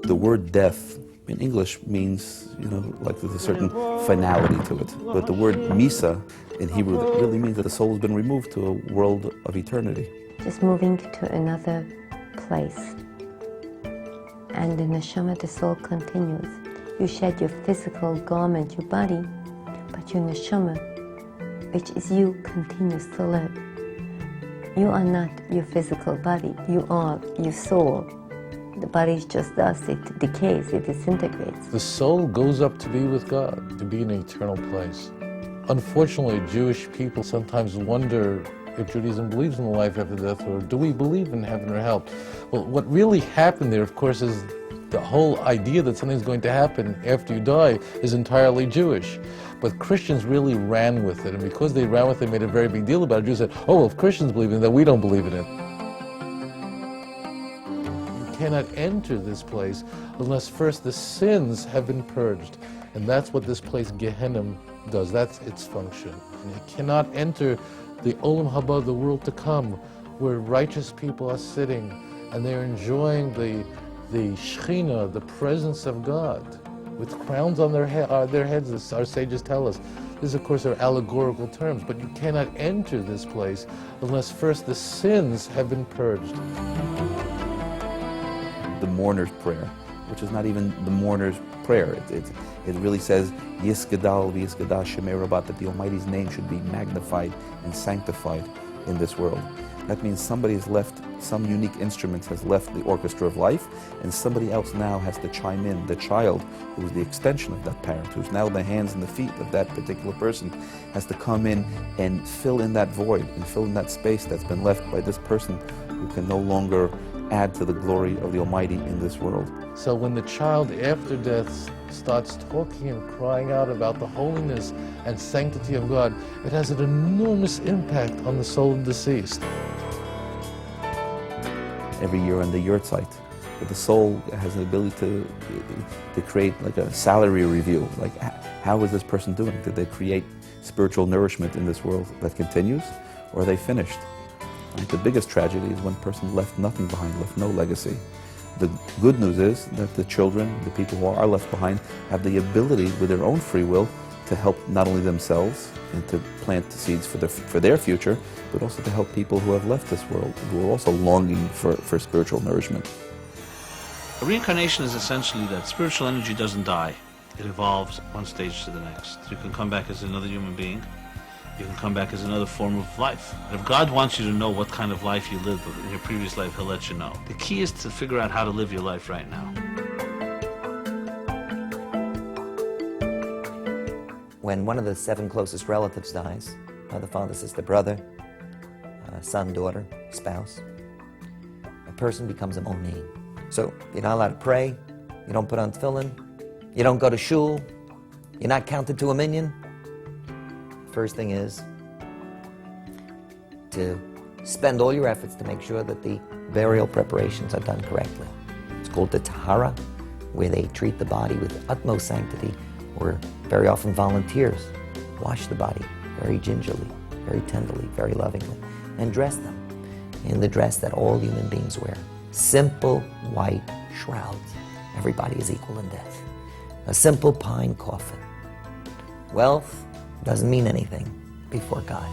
The word death in English means, like there's a certain finality to it. But the word misa in Hebrew really means that the soul has been removed to a world of eternity. Just moving to another place. And the neshama, the soul continues. You shed your physical garment, your body, but your neshama, which is you, continues to live. You are not your physical body, you are your soul. The body is just dust, it decays, it disintegrates. The soul goes up to be with God, to be in an eternal place. Unfortunately, Jewish people sometimes wonder if Judaism believes in the life after death, or do we believe in heaven or hell? Well, what really happened there, of course, is the whole idea that something's going to happen after you die is entirely Jewish. But Christians really ran with it, and because they ran with it, made a very big deal about it. Jews said, oh, well, if Christians believe in it, then we don't believe in it. You cannot enter this place unless first the sins have been purged. And that's what this place, Gehenna, does. That's its function. And you cannot enter the Olam Haba, the world to come, where righteous people are sitting and they're enjoying the Shekhinah, the presence of God, with crowns on their heads, as our sages tell us. These, of course, are allegorical terms, but you cannot enter this place unless first the sins have been purged. The mourner's prayer, which is not even the mourner's prayer. It really says, Yisgadal v'Yisgadal Shemei Rabat, that the Almighty's name should be magnified and sanctified in this world. That means somebody has left, some unique instrument has left the orchestra of life, and somebody else now has to chime in. The child, who is the extension of that parent, who's now the hands and the feet of that particular person, has to come in and fill in that void, and fill in that space that's been left by this person who can no longer add to the glory of the Almighty in this world. So when the child after death starts talking and crying out about the holiness and sanctity of God, it has an enormous impact on the soul of the deceased. Every year on the Yahrzeit, but the soul has an ability to create like a salary review. Like, how is this person doing? Did they create spiritual nourishment in this world that continues, or are they finished? Right? The biggest tragedy is when a person left nothing behind, left no legacy. The good news is that the children, the people who are left behind, have the ability with their own free will to help not only themselves and to plant the seeds for their future, but also to help people who have left this world, who are also longing for spiritual nourishment. Reincarnation is essentially that spiritual energy doesn't die. It evolves one stage to the next. You can come back as another human being. You can come back as another form of life. And if God wants you to know what kind of life you lived in your previous life, He'll let you know. The key is to figure out how to live your life right now. When one of the 7 closest relatives dies, mother, father, sister, brother, son, daughter, spouse, a person becomes an onen. So you're not allowed to pray, you don't put on tefillin, you don't go to shul, you're not counted to a minyan. First thing is to spend all your efforts to make sure that the burial preparations are done correctly. It's called the Tahara, where they treat the body with utmost sanctity, or very often volunteers wash the body very gingerly, very tenderly, very lovingly, and dress them in the dress that all human beings wear. Simple white shrouds. Everybody is equal in death. A simple pine coffin. Wealth doesn't mean anything before God.